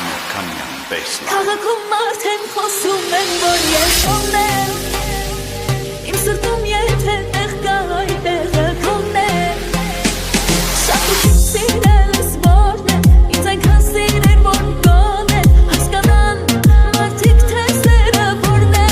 American baseline. Քաղաքում արդեն խոսում են, որ ես ոնն եմ, իմ սրտում եթե տեղ կա, այդ տեղը քոնն է, շատ ուշիմ սիրելս որն է, ինձ այնքան սիրեր, որ գոնե, հասկանան մարդիկ թե սերը որն է,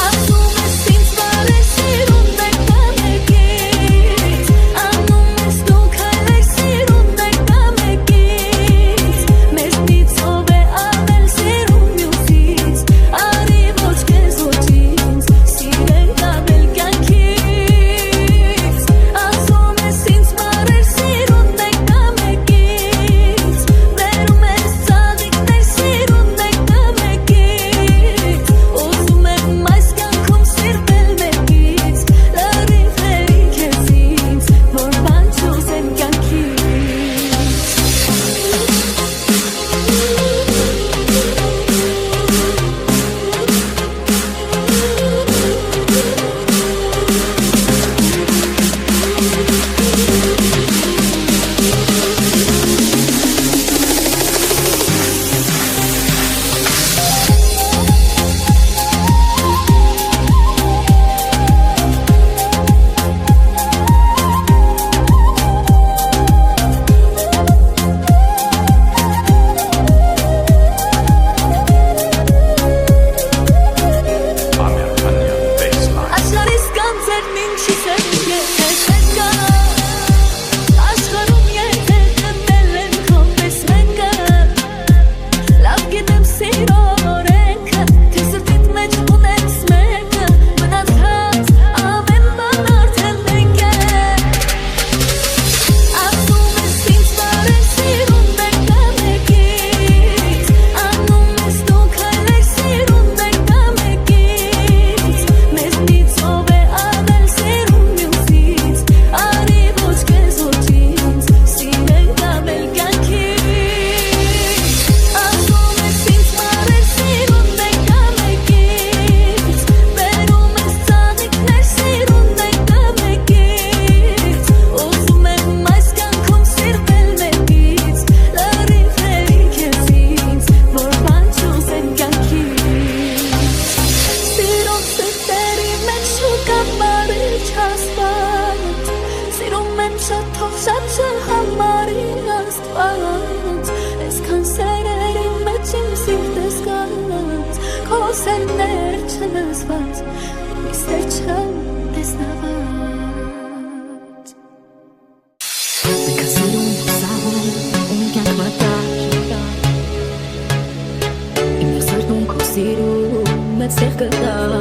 ասում ես ինձ բարեր սիրուն եք բամեկից, անում ես դու քայլեր սիրուն եք բամեկից, մեզնից ով է ավել սիրուն մյուսից, արի ոչ կեզ ոչ ինձ, սիրել կավել կյանքից, ասում ես ինձ բարեր սիրուն եք բամեկից, վերում ես ծաղիկներ սիրուն եք բամեկից, ուզում եմ այս կյանքում սիրվել մեկից, լրիվ հերիք ես ինձ, որ բան չուզեմ կյանքից. American baseline. Աշխարհիս կանցերն ինչի սեր եթե չես գա, աշխարհում եթե գտնել են քոնպես մեկը, լավ գիտեմ սիրո օրենքը, թե սրտիդ մեջ ունես մեկը, մնացած ամեն բան արդեն մենք է, ասում ես ինձ բարեր սիրուն եք բամեկից, անում ես դու քայլեր սիրուն եք բամեկից, մեզնից ով է ավել սիրուն մյուսից, արի ոչ կեզ ոչ ինձ, սիրել կավել կյանքից, ասում ես ինձ բարեր սիրուն եք բամեկից, վերում ես ծաղիկներ սիրուն եք բամեկից, ուզում եմ այս կյանքում սիրվել մեկից, լրիվ հերիք ես ինձ, որ բան չուզեմ կյանքից, սիրով սրտերի մեջ շուկա բարի չասված, սիրում եմ շատ թող շատ չհամարին աստված, այսքան սերերի մեջ իմ սիրտս կաց, քո սերներ չնզված, մի սեր չտեսնված. Կասիրում սաղում, ում կյանք մտար, իմ սրտում քո սիրում մեծ տեղ կտար,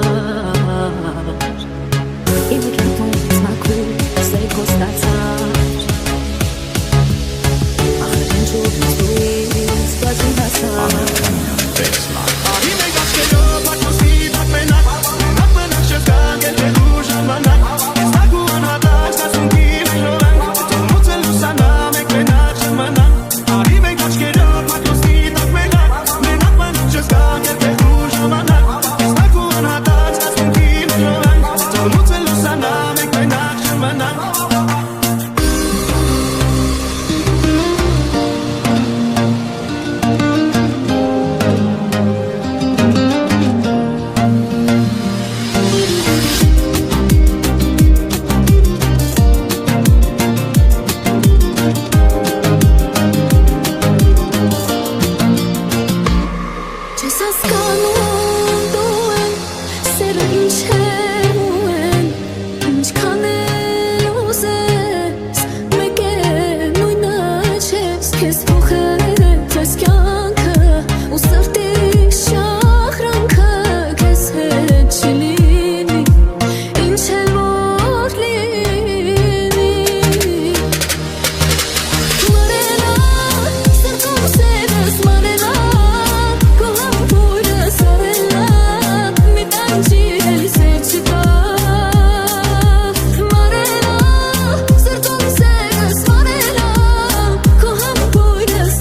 իմ կյանքում սմակում սեր քո ստացար, ախր ինչու ինձ դու ինձ բաժին հասար. American baseline. Չես հասկանում դու են, սերը ինչ է ու են, ինչքան էլ ուզես, մեկ է նույնը չես, քեզ փոխեց այս կյանքը, ու սրտի շախրանքը, քեզ հետ չլինի, ինչ էլ որ լինի, մարենա, սրտում սերս մարենա, քո համբույրս արենա, մի բան չի էլի սեր չկա, մարենա, սրտում սերս մարենա, քո համբույրս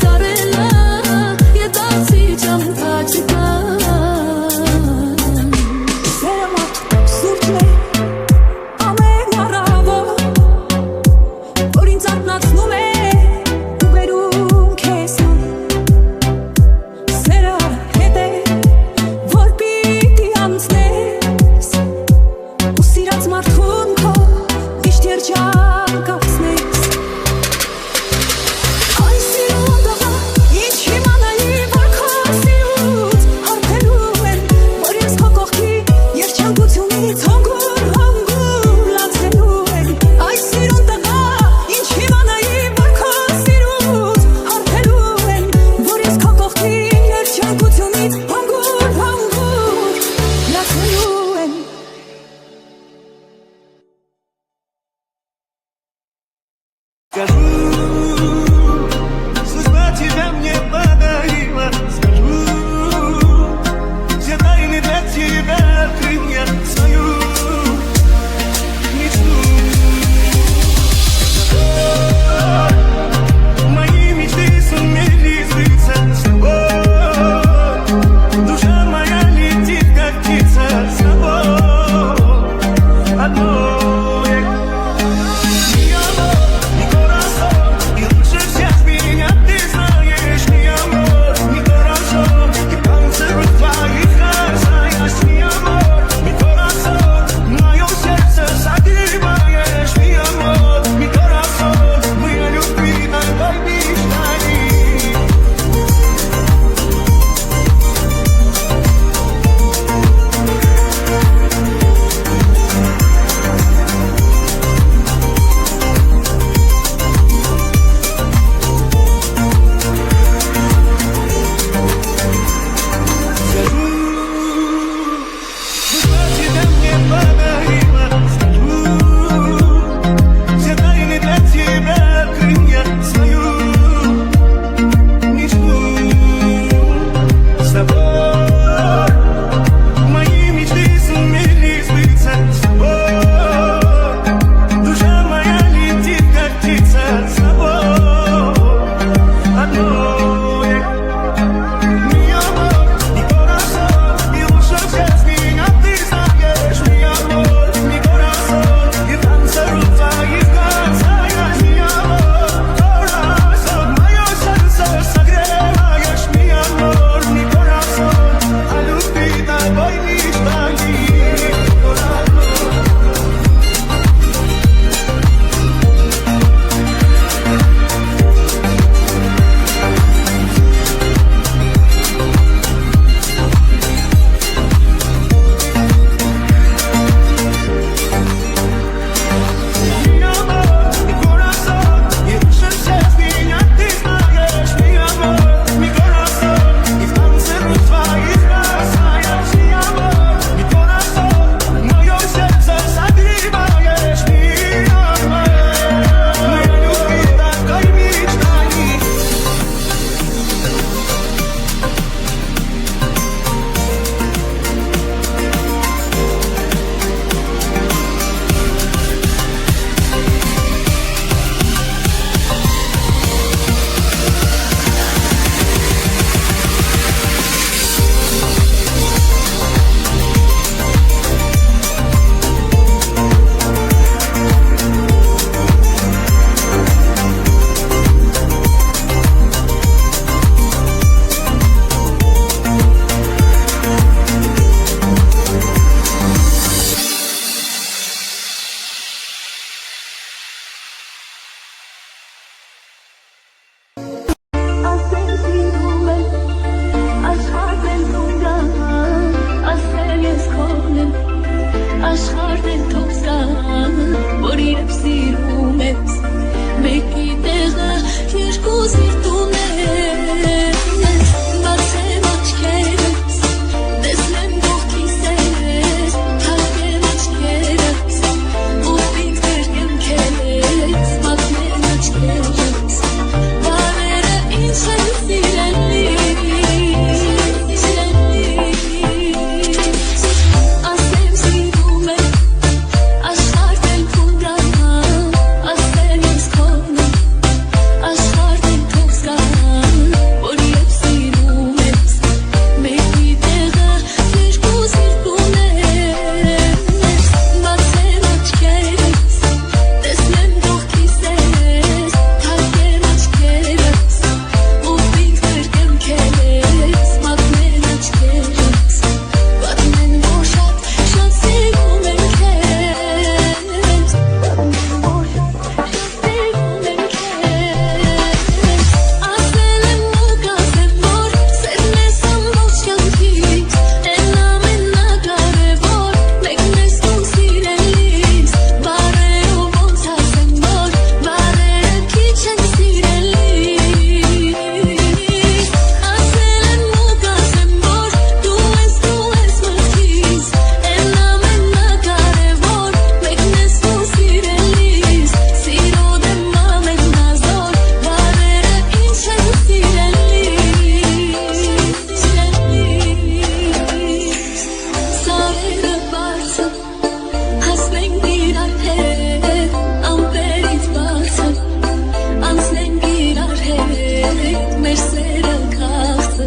մեր սերը քաղցը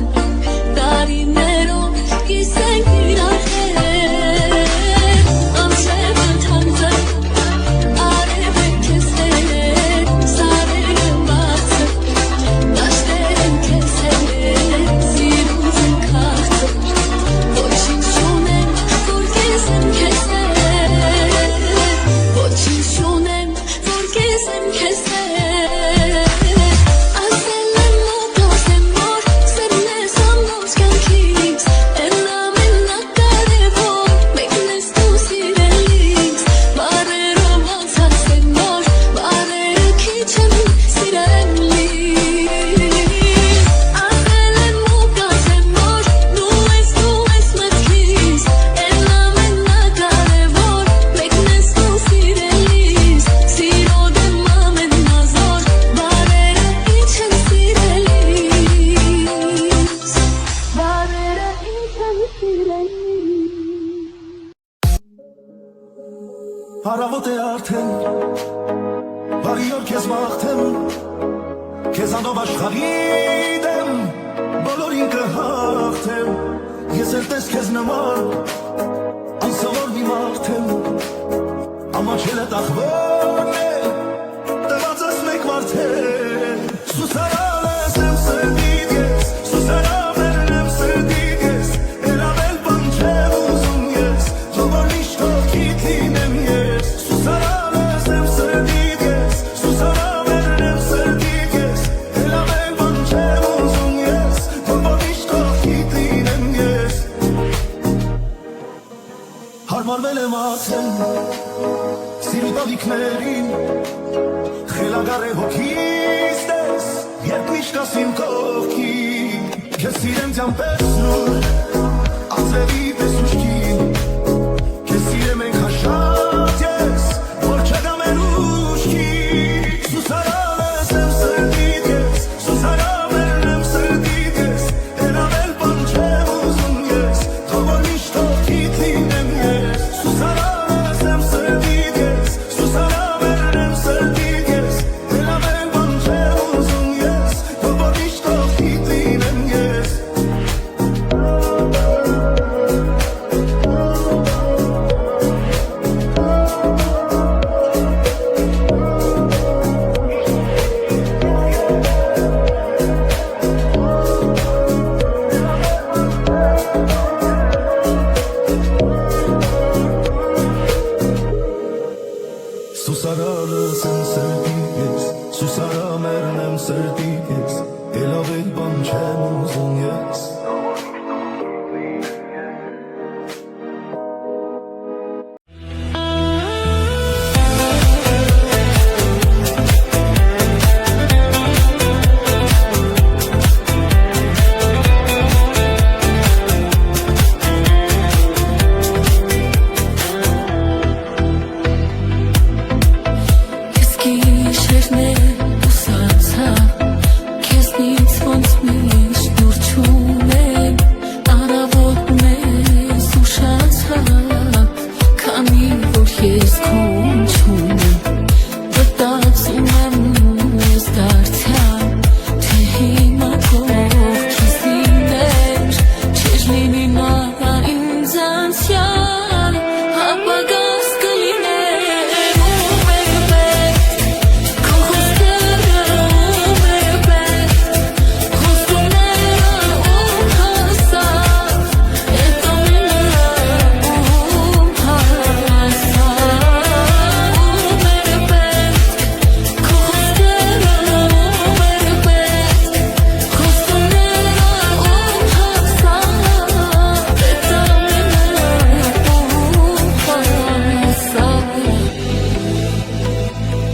տարիներով կիսենք իրար հետ ամշևը թանձը արևը քեզ հետ սարերը բացը դաշտեր են քեզ հետ սիրուց են քաղցը ոչինչ չունեմ որ քեզ եմ քեզ հետ ոչինչ չունեմ որ քեզ եմ քեզ հետ Հարավոտ է արդեն, բարի օր քեզ մաղթեմ, քեզանով աշխարհի դեմ, բոլորին կհաղթեմ, ես էլ տես քեզ նման, անսովոր մի մարդ եմ, ամաչելը տախվորն է, տվածս մեկ մարդ է, սուսարալ ես եմ սրդիդ ես, սուսարավերն եմ սրդիդ ես, էլավել բան չեմ ուզում ես, թողոր միշտ ողքիդ լինեմ ես, սուսարալ ես եմ սրդիդ ես, սուսարավերն եմ սրդիդ ես, էլավել բան չեմ ուզում ես, թողոր միշտ ողքիդ լինեմ ես, հարմարվել եմ ասեմ, սիրի տավիքներին, խելագար է հոգիս դես, երբ միշտ ասիմ կողքի, քեզ սիրեմ ձյան պես նոր, ածվերի պես ուշքին, քեզ սիրեմ ենք հաշած ես, որ չգամ են ուշքի, սուսարալ ես եմ սրդիդ ես, սուսարավերն եմ սրդիդ ես, էլավել բան չեմ ուզում ես, թողոր միշտ ողքիդ լինեմ ես, սուսարալ ես եմ սրդիդ ես, սուսարավերն եմ սրդիդ ես, էլավել բան չեմ ուզում ես, թողոր միշտ ողքիդ լինեմ ես, սուսարալս եմ սրդիդ ես, սուսարամերն եմ սրդիդ ես, էլավել բան չեմ ուզում ես,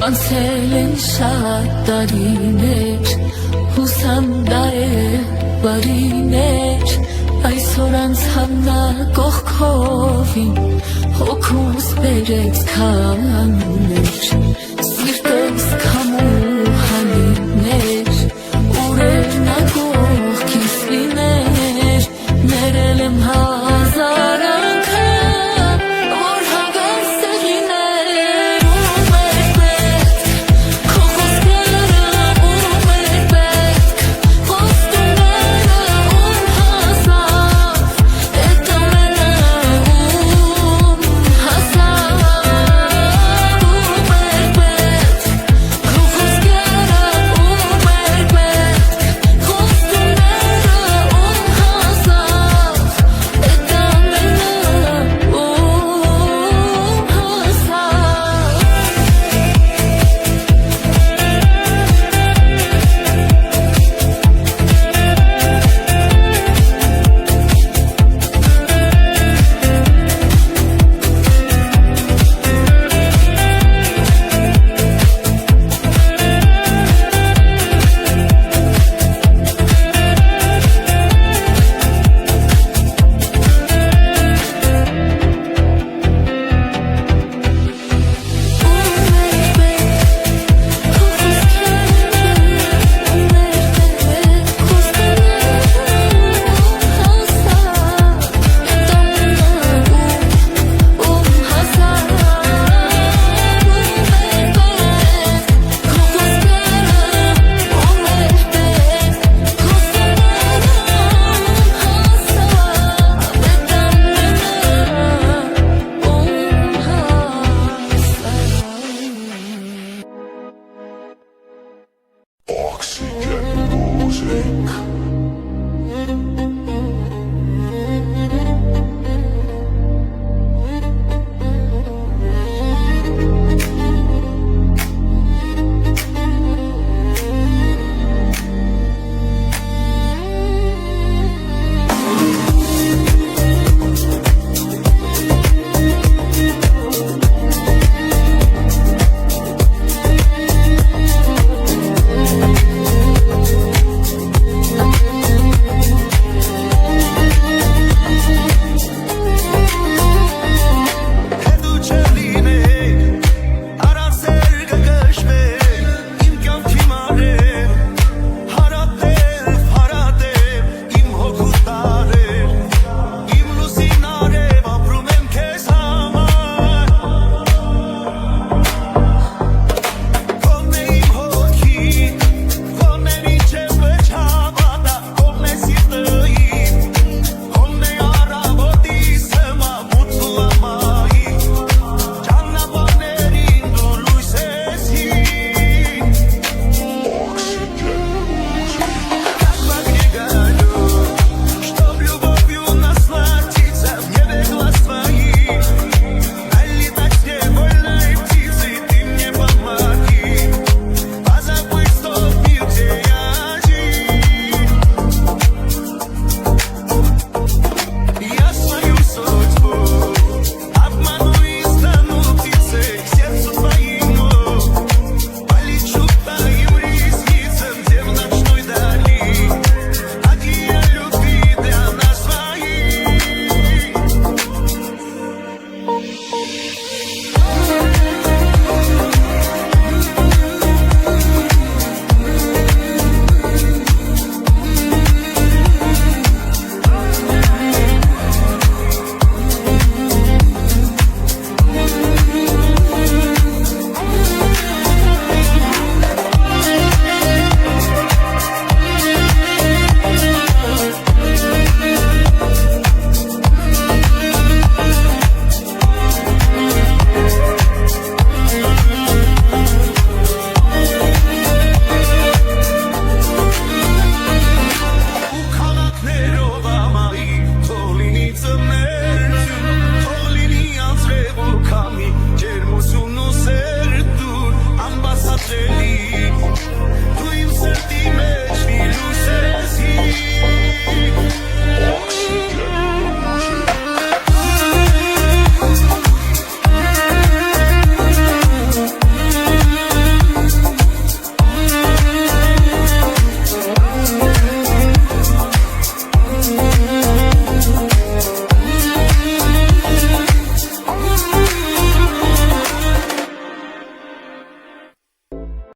անցել են շատ տարիներ, հուսամ դա է բարիներ, այսօր անցավ նա կողքովին, հոգուս բերեց քամներ, սիրտս քամու հալիներ, ուրեր նա կողքիս լիներ, ներել եմ հազար անգամ, որ հագաստ լիներ, ու մեր պետք, քո խոսքերը ու մեր պետք, yeah